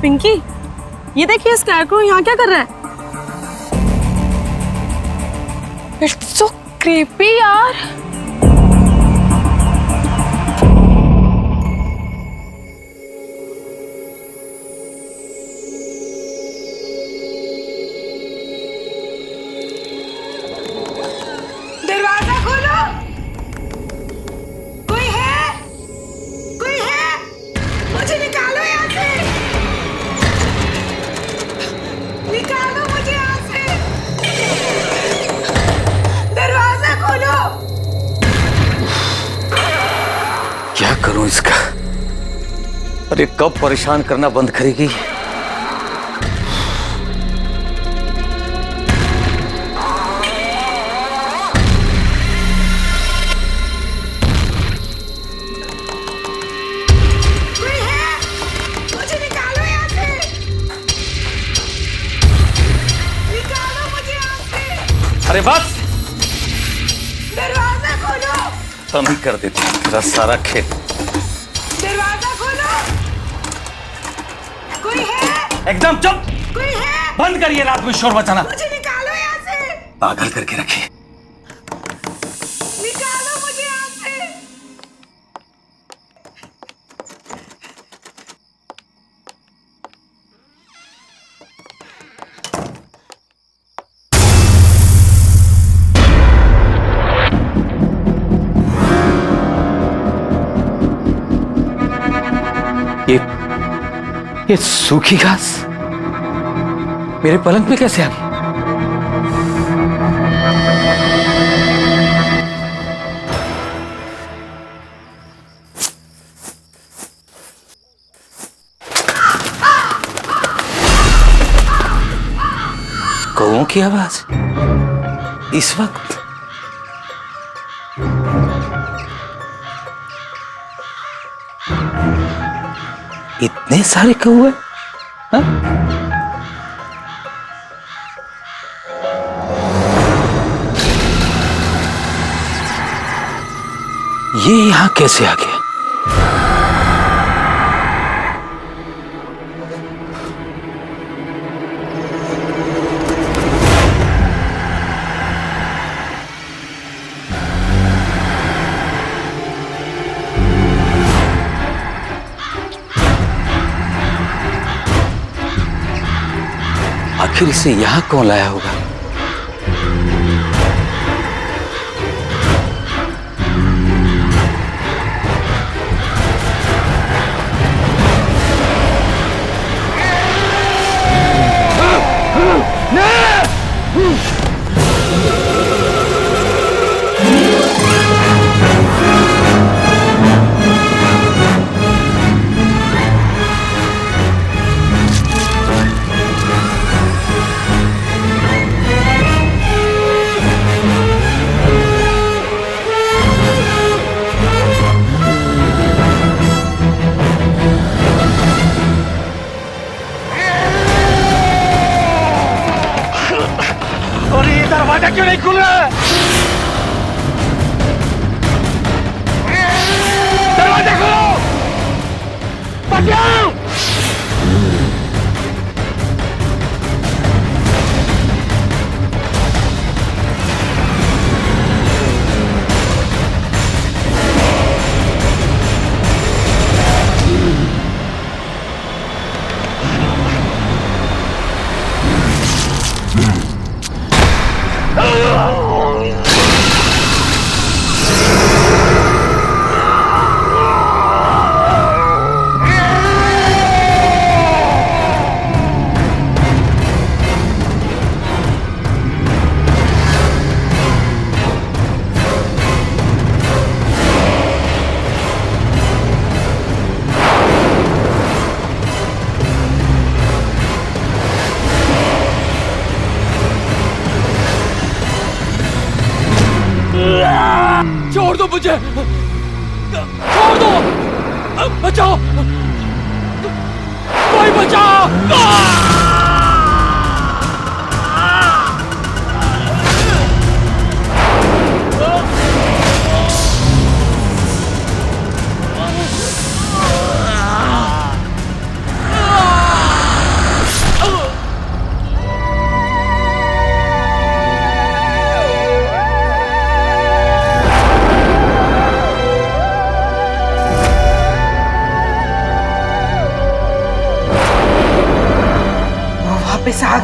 पिंकी, ये देखिए स्कैरक्रो यहाँ क्या कर रहा है? इट्स सो क्रीपी यार। दरवाजा खोलो। कोई है? कोई है? मुझे निकालो यहाँ से। निकालो मुझे यहाँ से। दरवाजा खोलो। क्या करूं इसका? अरे कब परेशान करना बंद करेगी? कोई है? मुझे निकालो यहाँ से। निकालो मुझे यहाँ से। अरे बस, दरवाजा खोलो। हम ही कर देते हैं तेरा सारा खेल। दरवाजा खोलो। कोई है? एकदम चुप। कोई है? बंद करिए रात में शोर मचाना। मुझे निकालो यहाँ से। पागल करके रखिए। निकालो मुझे यहाँ से। ये सूखी घास मेरे पलंग पे कैसे आ गई? कौओं की आवाज इस वक्त? इतने सारे कौए? हाँ? ये यहां कैसे आ गया? आखिर इसे यहां कौन लाया होगा? दरवाजा क्यों नहीं खुल रहा है? दरवाजा खोलो! बचाओ! छोड़ दो मुझे, छोड़ दो, बचाओ, कोई बचाओ। वापस आ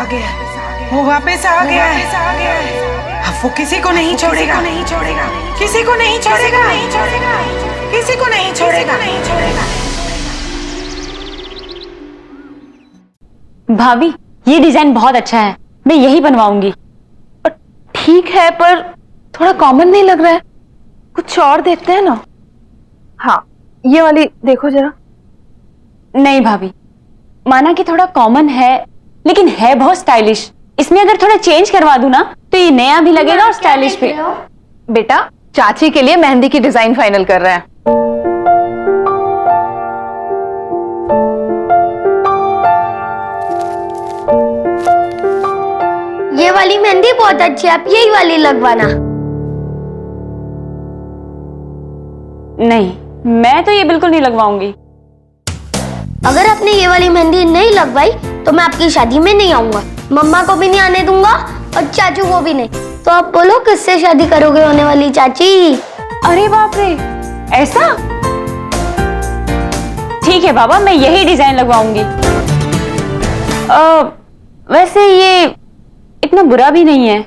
गया वो वापस आ गया है। अब वो किसी को नहीं छोड़ेगा किसी को नहीं छोड़ेगा। भाभी ये डिजाइन बहुत अच्छा है, मैं यही बनवाऊंगी। ठीक है पर थोड़ा कॉमन नहीं लग रहा है, कुछ और देखते हैं ना। हाँ ये वाली देखो जरा। नहीं भाभी, माना कि थोड़ा कॉमन है लेकिन है बहुत स्टाइलिश। इसमें अगर थोड़ा चेंज करवा दूं ना तो ये नया भी लगेगा और स्टाइलिश भी। बेटा चाची के लिए मेहंदी की डिजाइन फाइनल कर रहे हैं। ये वाली मेहंदी बहुत अच्छी है, आप यही वाली लगवाना। नहीं, मैं तो ये बिल्कुल नहीं लगवाऊंगी। अगर आपने ये वाली मेहंदी नहीं लगवाई तो मैं आपकी शादी में नहीं आऊंगा, मम्मा को भी नहीं आने दूंगा और चाचू को भी नहीं। तो आप बोलो किससे शादी करोगे होने वाली चाची? अरे बाप रे, ऐसा? ठीक है बाबा, मैं यही डिजाइन लगवाऊंगी। वैसे ये इतना बुरा भी नहीं है।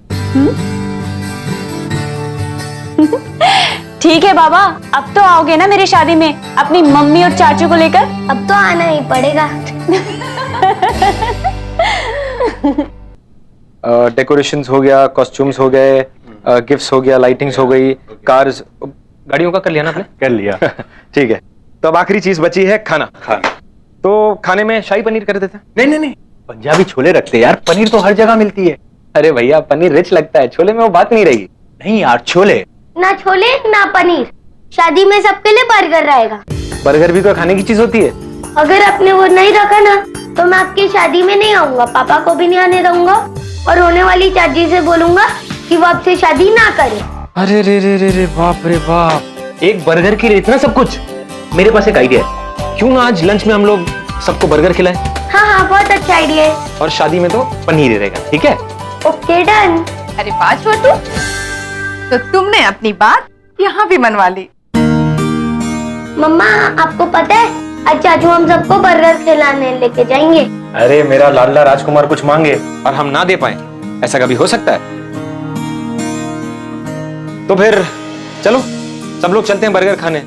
ठीक है बाबा, अब तो आओगे ना मेरी शादी में अपनी मम्मी और चाचू को लेकर? अब तो आना ही पड़ेगा। डेकोरेशंस हो गया, कॉस्ट्यूम्स हो गए, गिफ्ट्स हो गया, लाइटिंग्स हो गई, कार्स, गाड़ियों का कर लिया ना आपने? कर लिया। ठीक है, तो अब आखिरी चीज बची है खाना। तो खाने में शाही पनीर कर देते हैं। नहीं, पंजाबी छोले रखते यार, पनीर तो हर जगह मिलती है। अरे भैया पनीर रिच लगता है, छोले में वो बात नहीं रहेगी। नहीं यार, छोले ना छोले ना पनीर, शादी में सबके लिए बर्गर रहेगा। बर्गर भी तो खाने की चीज होती है। अगर आपने वो नहीं रखा ना तो मैं आपकी शादी में नहीं आऊंगा, पापा को भी नहीं आने दूंगा और होने वाली चाची से बोलूंगा कि वो आपसे शादी ना करे। अरे रे बाप रे बाप, एक बर्गर के लिए इतना सब कुछ। मेरे पास एक आइडिया है, क्यों ना आज लंच में हम लोग सबको बर्गर खिलाएं? हाँ बहुत अच्छा आइडिया है। और शादी में तो पनीर ही रहेगा, ठीक है? Okay done. अरे वाह छोटू, तो तुमने अपनी बात यहाँ भी मनवा ली। मम्मा आपको पता है आज चाचू हम सबको बर्गर खिलाने लेके जाएंगे। अरे मेरा लाडला राजकुमार कुछ मांगे और हम ना दे पाए, ऐसा कभी हो सकता है? तो फिर चलो सब लोग चलते हैं बर्गर खाने।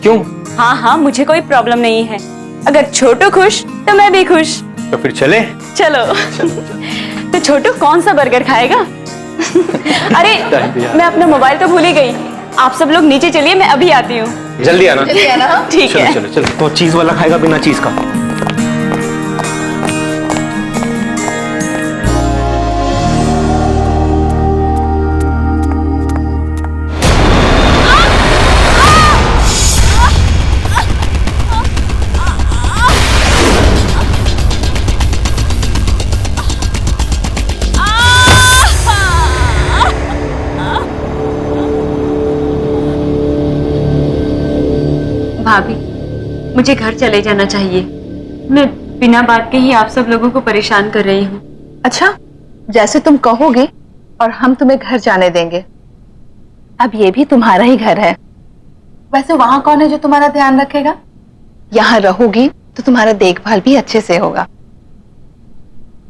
क्यों? हाँ, मुझे कोई प्रॉब्लम नहीं है। अगर छोटू खुश तो मैं भी खुश। तो फिर चले। चलो। तो छोटू कौन सा बर्गर खाएगा? अरे मैं अपना मोबाइल तो भूल ही गई। आप सब लोग नीचे चलिए, मैं अभी आती हूँ। जल्दी आना। ठीक है। चलो तो चीज वाला खाएगा बिना चीज का? भाभी मुझे घर चले जाना चाहिए। मैं बिना बात के ही आप सब लोगों को परेशान कर रही हूँ। अच्छा जैसे तुम कहोगे और हम तुम्हें घर जाने देंगे। अब ये भी तुम्हारा ही घर है। वैसे वहां कौन है जो तुम्हारा ध्यान रखेगा? यहाँ रहोगी तो तुम्हारा देखभाल भी अच्छे से होगा।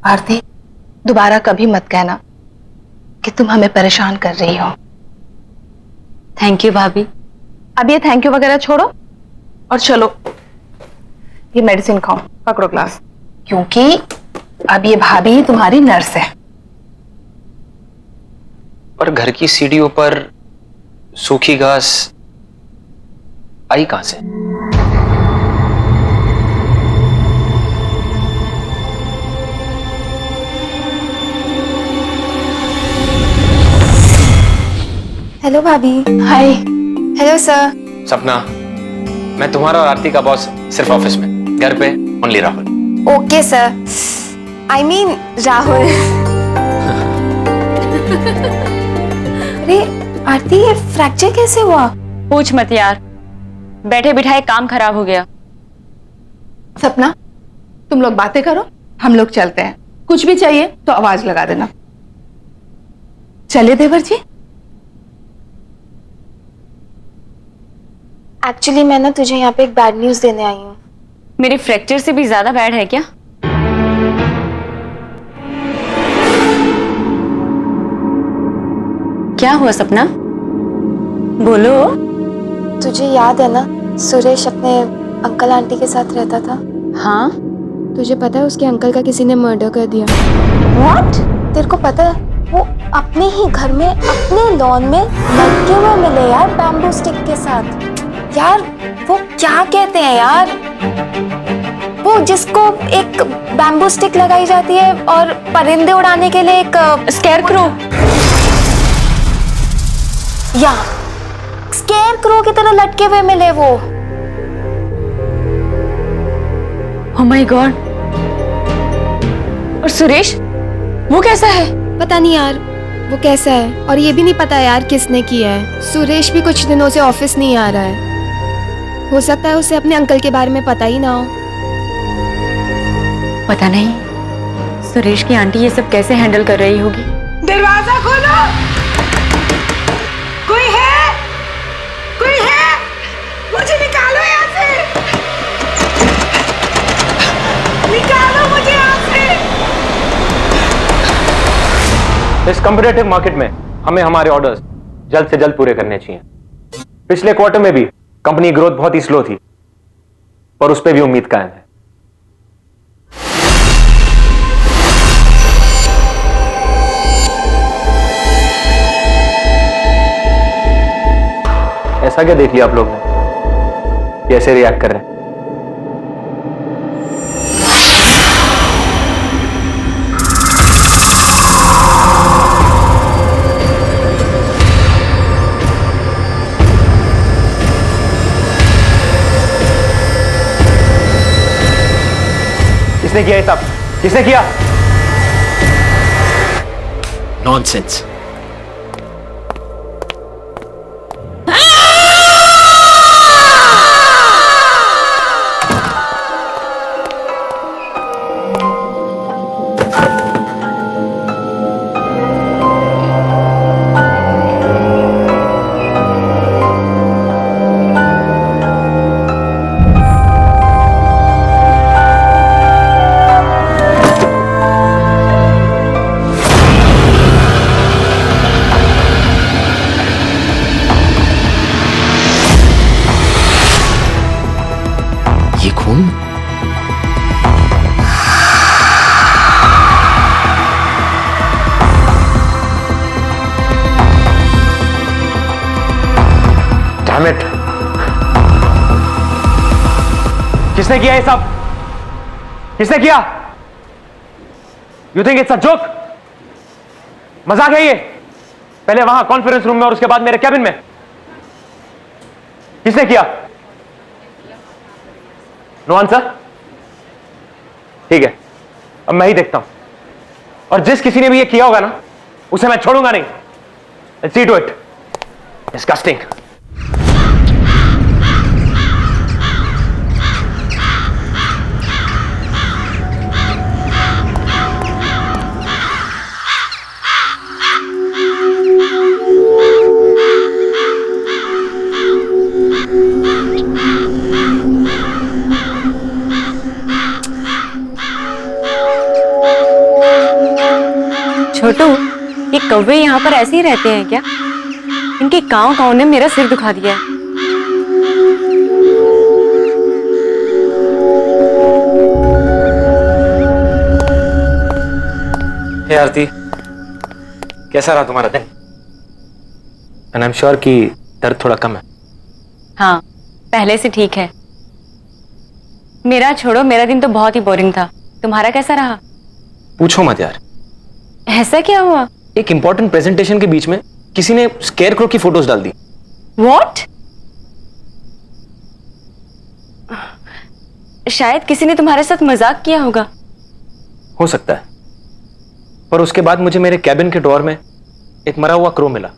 आरती दोबारा कभी मत कहना कि तुम हमें परेशान कर रही हो। थैंक यू भाभी। अब ये थैंक यू वगैरह छोड़ो और चलो ये मेडिसिन खाओ, पकड़ो ग्लास, क्योंकि अब ये भाभी तुम्हारी नर्स है। और घर की सीढ़ियों पर सूखी घास आई कहां से? हेलो भाभी। हाय। Hello sir. सपना, मैं तुम्हारा और आरती का बॉस सिर्फ ऑफिस में, घर पे only Rahul. Okay sir, I mean Rahul. अरे आरती ये फ्रैक्चर कैसे हुआ? पूछ मत यार, बैठे बिठाए काम खराब हो गया। सपना तुम लोग बातें करो, हम लोग चलते हैं। कुछ भी चाहिए तो आवाज लगा देना। चले देवर जी। एक्चुअली मैं ना तुझे यहाँ पे एक बैड न्यूज देने आई हूँ। मेरे फ्रैक्चर से भी ज्यादा बैड है क्या? क्या हुआ सपना? बोलो। तुझे याद है ना सुरेश अपने अंकल आंटी के साथ रहता था? हाँ। तुझे पता है उसके अंकल का किसी ने मर्डर कर दिया? What? तेरे को पता है वो अपने ही घर में अपने लॉन में लटके हुए मिले यार, बैम्बू स्टिक के साथ। यार वो क्या कहते हैं यार, वो जिसको एक बैम्बू स्टिक लगाई जाती है और परिंदे उड़ाने के लिए एक स्केयरक्रो। या स्केयरक्रो की तरह लटके हुए मिले वो। Oh my God। और सुरेश वो कैसा है? पता नहीं यार वो कैसा है, और ये भी नहीं पता यार किसने किया है। सुरेश भी कुछ दिनों से ऑफिस नहीं आ रहा है। हो सकता है उसे अपने अंकल के बारे में पता ही ना हो। पता नहीं सुरेश की आंटी ये सब कैसे हैंडल कर रही होगी। दरवाजा खोलो, कोई है? कोई है? मुझे निकालो यहाँ से, निकालो मुझे यहाँ से। इस कॉम्पिटिटिव मार्केट में हमें हमारे ऑर्डर्स जल्द से जल्द पूरे करने चाहिए। पिछले क्वार्टर में भी कंपनी ग्रोथ बहुत ही स्लो थी, पर उस पर भी उम्मीद कायम है। ऐसा क्या देख लिया आप लोग ने, कैसे रिएक्ट कर रहे हैं? किसने किया ये सब? किसने किया? नॉनसेंस। ये खून? Damn it! किसने किया ये सब? किसने किया? You think it's a joke? मजाक है ये? पहले वहां कॉन्फ्रेंस रूम में और उसके बाद मेरे कैबिन में। किसने किया? No answer? ठीक है, अब मैं ही देखता हूं, और जिस किसी ने भी ये किया होगा ना, उसे मैं छोड़ूंगा नहीं। Let's see to it. Disgusting. छोटू, ये कौवे यहाँ पर ऐसे ही रहते हैं क्या? इनके कांव ने मेरा सिर दुखा दिया है। हे आरती, कैसा रहा तुम्हारा दिन? एंड आई एम श्योर कि दर्द थोड़ा कम है। हाँ, पहले से ठीक है। मेरा छोड़ो, मेरा दिन तो बहुत ही बोरिंग था। तुम्हारा कैसा रहा? पूछो मत यार, ऐसा क्या हुआ? एक इंपॉर्टेंट प्रेजेंटेशन के बीच में किसी ने स्केयरक्रो की फोटोज डाल दी। What? शायद किसी ने तुम्हारे साथ मजाक किया होगा। हो सकता है, पर उसके बाद मुझे मेरे कैबिन के ड्रॉअर में एक मरा हुआ क्रो मिला।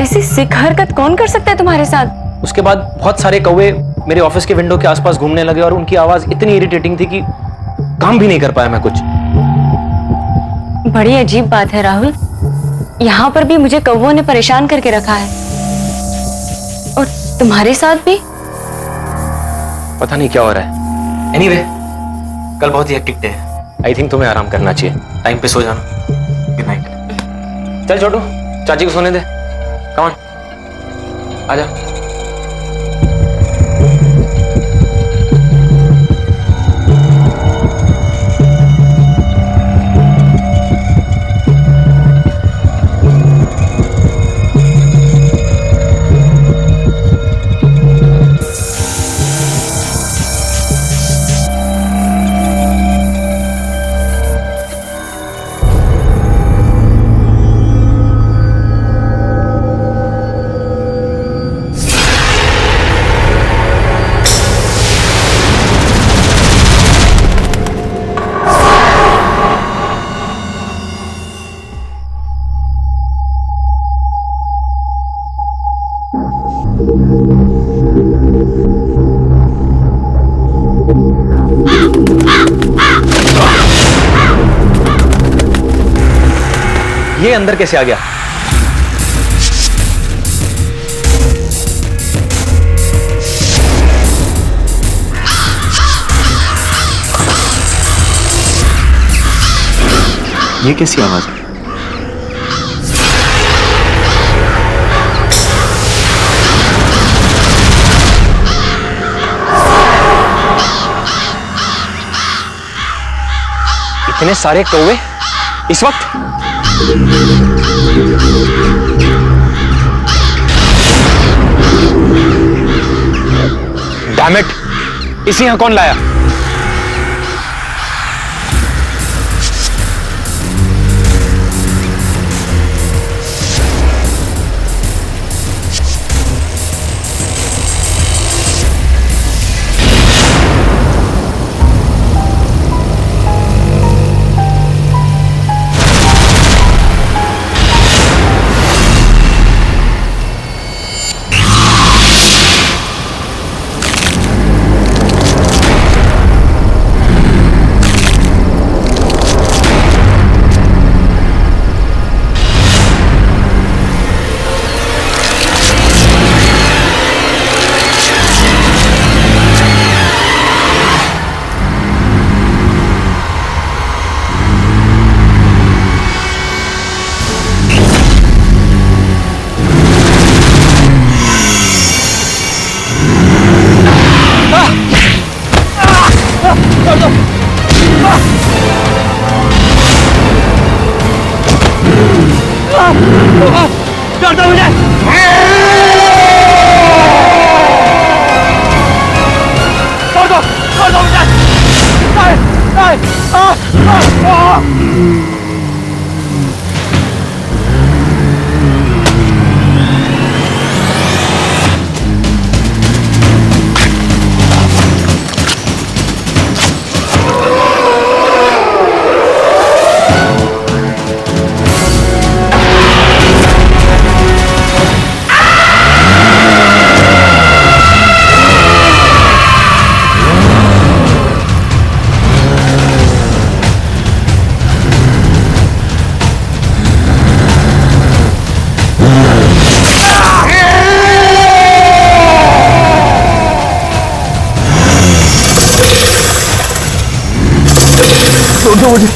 ऐसी सिक हरकत कौन कर सकता है तुम्हारे साथ? उसके बाद बहुत सारे कौवे मेरे ऑफिस के विंडो के आसपास घूमने लगे और उनकी आवाज इतनी इरिटेटिंग थी कि काम भी नहीं कर पाया मैं कुछ। बड़ी अजीब बात है राहुल, यहाँ पर भी मुझे कौवों ने परेशान करके रखा है, और तुम्हारे साथ भी। पता नहीं क्या हो रहा है। एनीवे, कल बहुत ही हेक्टिक डे है। आई थिंक तुम्हें आराम करना चाहिए। टाइम पे सो जाना। Good night. चल छोटू, चाची को सोने दे। कम ऑन, आजा। ये अंदर कैसे आ गया? ये कैसी आवाज है? इतने सारे कौवे इस वक्त? डैम इट, इसे यहां कौन लाया? मुझे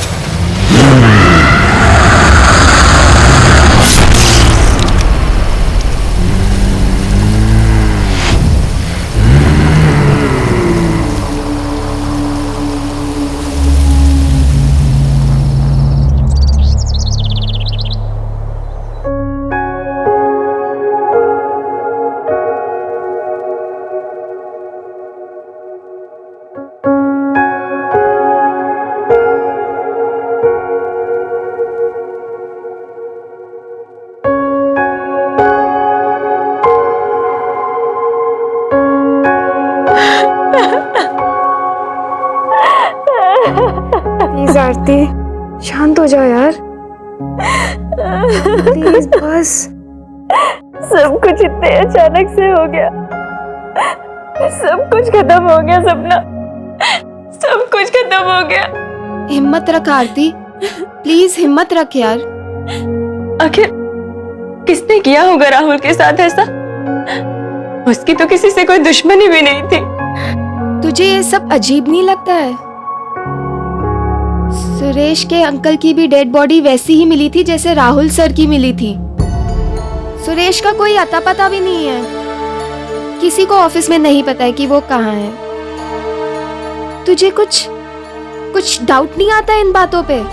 प्लीज आरती शांत हो जाओ यार, प्लीज बस। सब कुछ इतने अचानक से हो गया, सब कुछ खत्म हो गया सपना, सब कुछ खत्म हो गया। हिम्मत रख आरती, प्लीज हिम्मत रख यार। आखिर किसने किया होगा राहुल के साथ ऐसा? उसकी तो किसी से कोई दुश्मनी भी नहीं थी। तुझे ये सब अजीब नहीं लगता है? सुरेश के अंकल की भी डेड बॉडी वैसी ही मिली थी जैसे राहुल सर की मिली थी। सुरेश का कोई अता पता भी नहीं है, किसी को ऑफिस में नहीं पता है कि वो कहाँ है। तुझे कुछ डाउट नहीं आता इन बातों पे?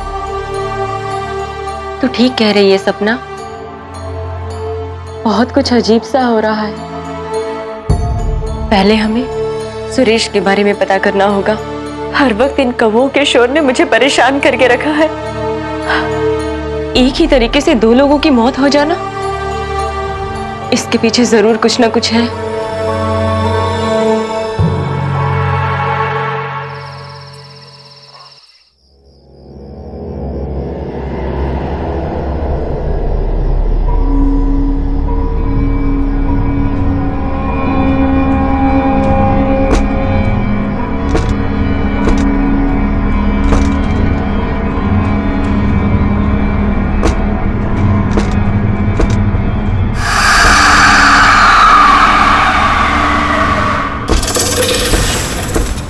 तू ठीक कह रही है सपना, बहुत कुछ अजीब सा हो रहा है। पहले हमें सुरेश के बारे में पता करना होगा। हर वक्त इन कौवों के शोर ने मुझे परेशान करके रखा है। एक ही तरीके से दो लोगों की मौत हो जाना, इसके पीछे जरूर कुछ ना कुछ है।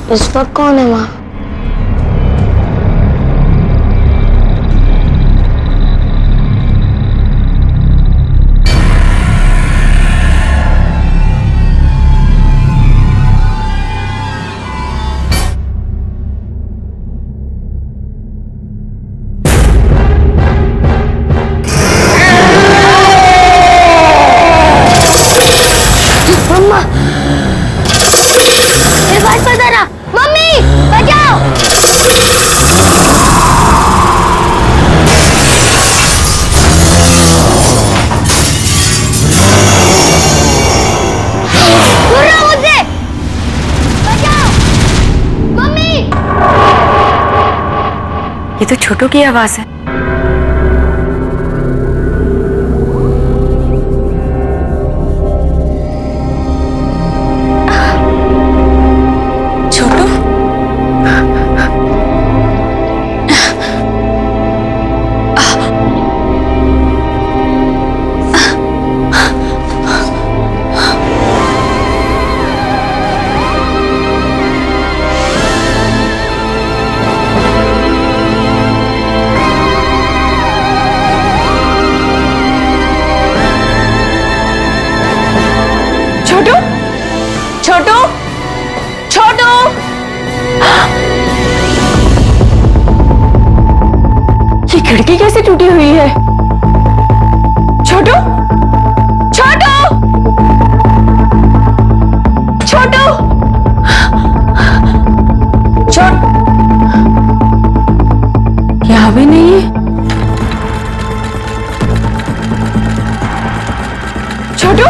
इस वक्त कौन है वहाँ? मम्मा, मेरे पास पता ना। मम्मी बचाओ! दूर रहो मुझसे! बचाओ! मम्मी! ये तो छोटू की आवाज है। छोटू, छोटू, ये खिड़की कैसे टूटी हुई है? छोटू, छोटू, छोटू, यहाँ भी नहीं है। छोटू,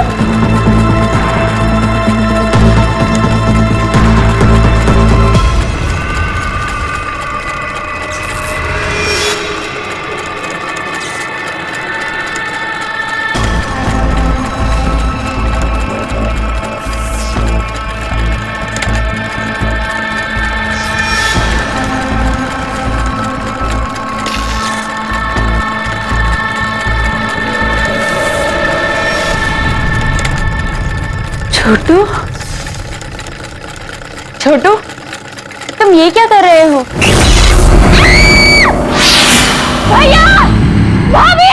छोटू, छोटू, तुम ये क्या कर रहे हो? भैया, भाभी!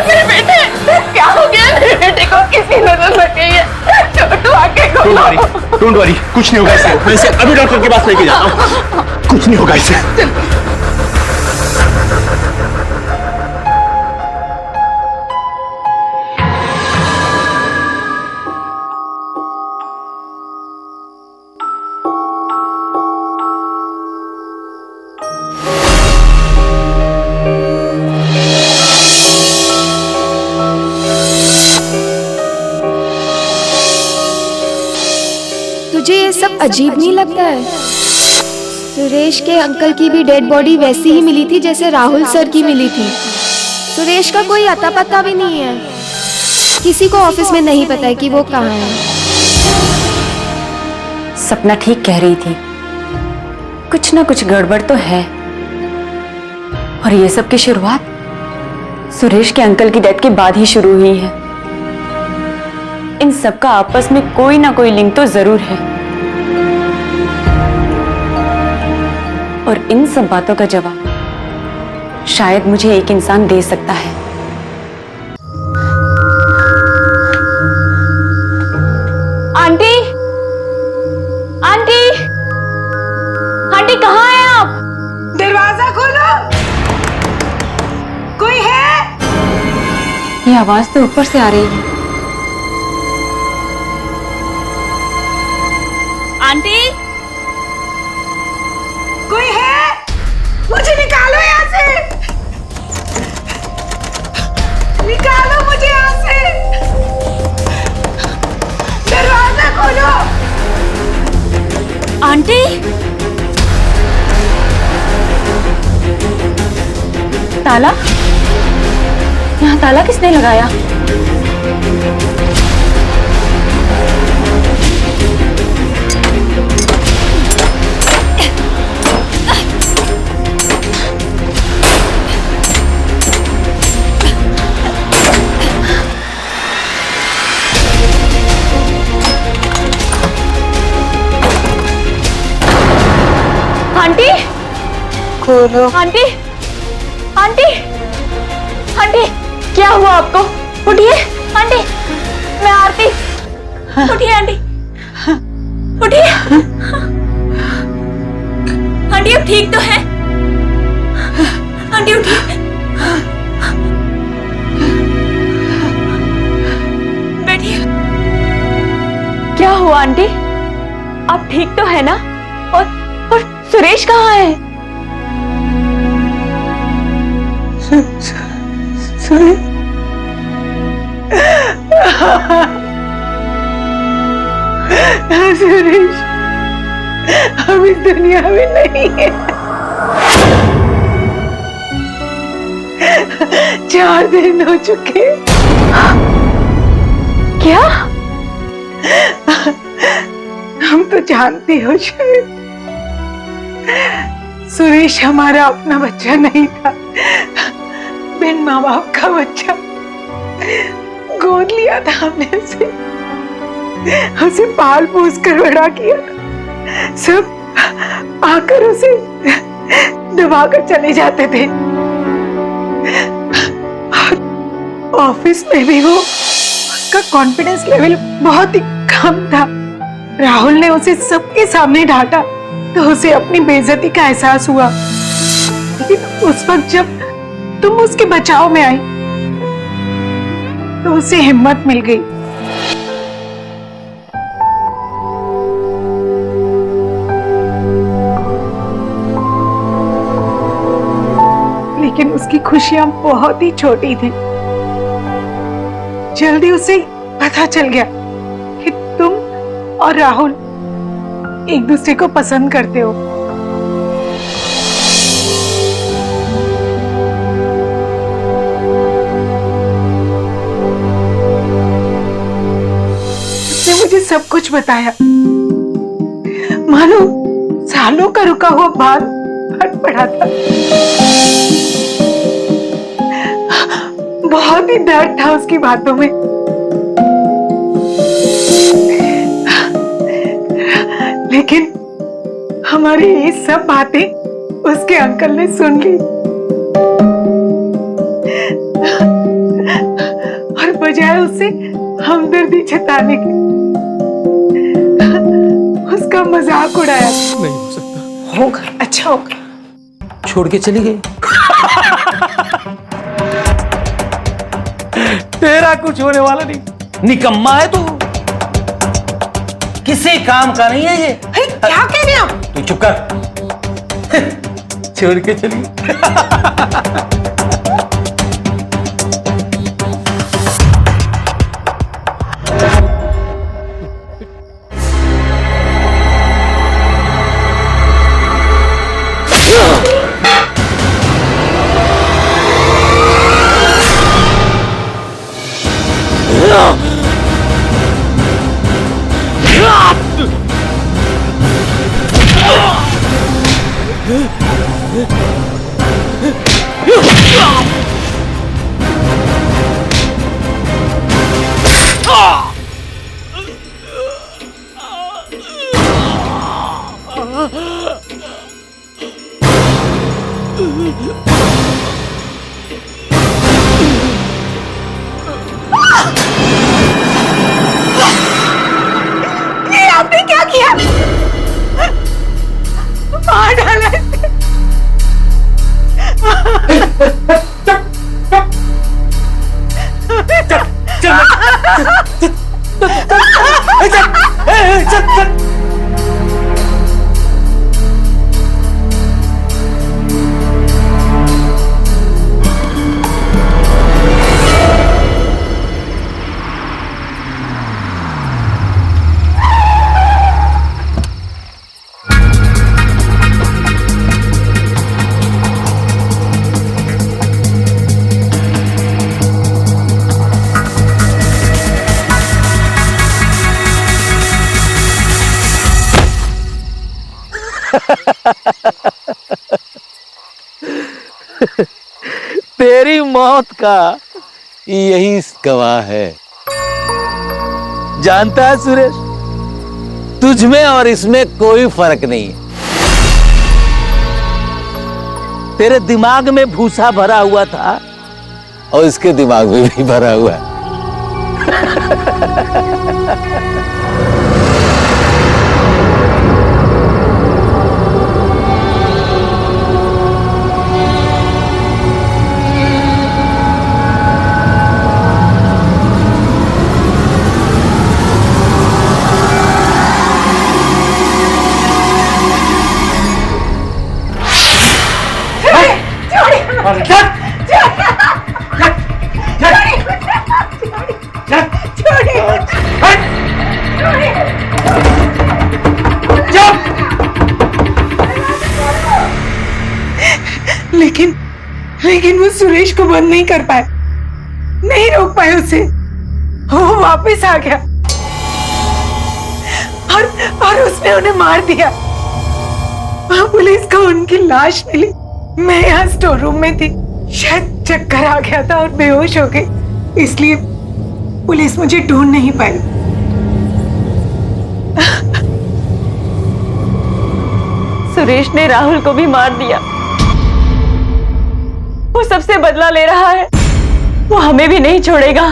मेरे बेटे, क्या हो गया? मेरे बेटे को किसी नजर लग गई है। छोटू आके खोलो। डोंट वरी, कुछ नहीं होगा इसे। मैं इसे अभी डॉक्टर के पास लेके जाता हूँ। कुछ नहीं होगा इसे। तुझे ये सब अजीब नहीं लगता है? सुरेश के अंकल की भी डेड बॉडी वैसी ही मिली थी जैसे राहुल सर की मिली थी। सुरेश का कोई अता पता भी नहीं है। किसी को ऑफिस में नहीं पता है कि वो कहाँ है। सपना ठीक कह रही थी, कुछ ना कुछ गड़बड़ तो है। और ये सब की शुरुआत सुरेश के अंकल की डेथ के बाद ही शुरू हुई है। इन सब का आपस में कोई ना कोई लिंक तो जरूर है, और इन सब बातों का जवाब शायद मुझे एक इंसान दे सकता है। आंटी, आंटी, आंटी कहाँ हैं आप? दरवाजा खोलो, कोई है? ये आवाज तो ऊपर से आ रही है। आंटी, कोई है? मुझे निकालो यहाँ से, निकालो मुझे यहाँ से, दरवाजा खोलो। आंटी, ताला? यहाँ ताला किसने लगाया? आंटी, खोलो। आंटी, आंटी, आंटी, क्या हुआ आपको? उठिए आंटी, मैं आरती। उठिए आंटी, उठिए आंटी, अब ठीक तो है? आंटी उठिए, बैठिए। क्या हुआ आंटी? आप ठीक तो है ना? और सुरेश कहाँ है? सुरेश हम इस दुनिया में नहीं है। 4 दिन हो चुके। क्या? हम तो जानते हो शायद, सुरेश हमारा अपना बच्चा नहीं था, बिन माँ बाप का बच्चा। गोद लिया था हमने उसे पाल पोस कर बड़ा किया था। सब आकर उसे दबाकर चले जाते थे। और ऑफिस में भी वो, उसका कॉन्फिडेंस लेवल बहुत ही कम था। राहुल ने उसे सबके सामने डांटा तो उसे अपनी बेइज्जती का एहसास हुआ। लेकिन उस वक्त जब तुम उसके बचाव में आई तो उसे हिम्मत मिल गई। लेकिन उसकी खुशियां बहुत ही छोटी थी। जल्दी उसे पता चल गया कि तुम और राहुल एक दूसरे को पसंद करते हो। उसने मुझे सब कुछ बताया, मानो सालों का रुका हुआ बांध फट पड़ा था। बहुत ही दर्द था उसकी बातों में। लेकिन हमारी ये सब बातें उसके अंकल ने सुन ली और बजाय उसे हमदर्दी जताने के मजाक उड़ाया। नहीं हो सकता। होगा, अच्छा होगा। छोड़ के चली गई। तेरा कुछ होने वाला नहीं, निकम्मा है तू, किसी काम का नहीं है ये। क्या कह रहे हैं आप? तू चुप कर। छोड़ के चली। ये आपने क्या किया? मार डाला इसे। तेरी मौत का यही गवाह है। जानता है सुरेश, तुझ में और इसमें कोई फर्क नहीं है। तेरे दिमाग में भूसा भरा हुआ था और इसके दिमाग में भी भरा हुआ है। लेकिन वो सुरेश को बंद नहीं कर पाए, नहीं रोक पाए उसे। वो वापस आ गया और उसने उन्हें मार दिया। पुलिस को उनकी लाश मिली। मैं यहाँ स्टोर रूम में थी, शायद चक्कर आ गया था और बेहोश हो गई, इसलिए पुलिस मुझे ढूंढ नहीं पाई। सुरेश ने राहुल को भी मार दिया। वो सबसे बदला ले रहा है, वो हमें भी नहीं छोड़ेगा।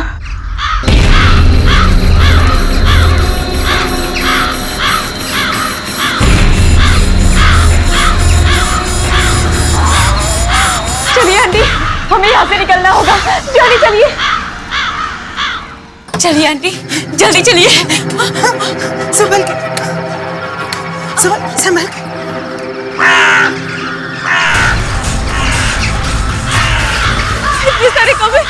चलिए आंटी, हमें यहाँ से निकलना होगा। जल्दी चलिए। चलिए आंटी, जल्दी चलिए। संभल के, संभल के। इतनी सारी कौवे।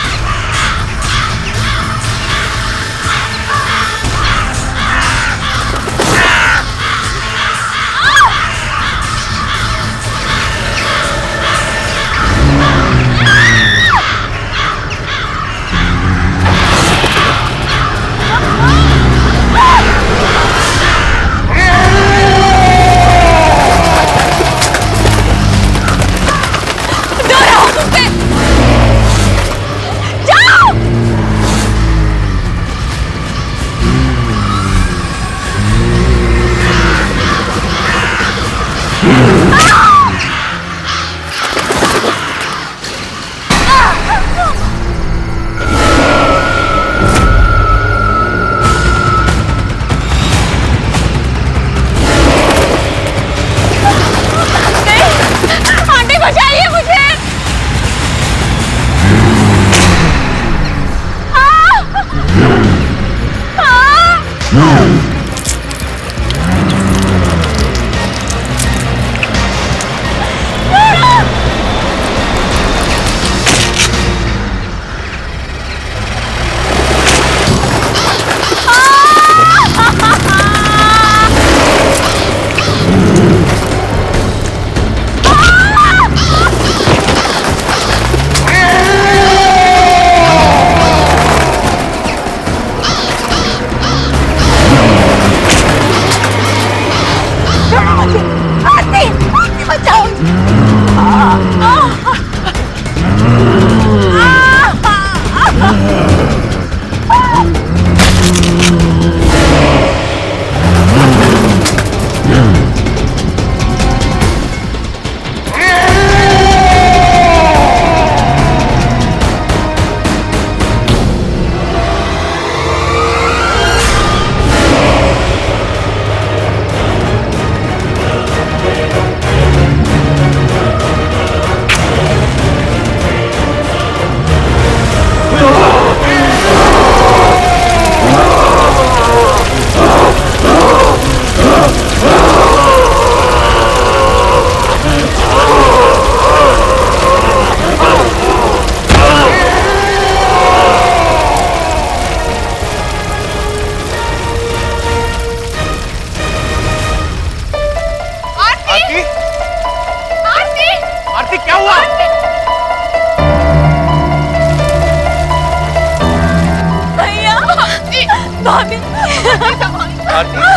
आरती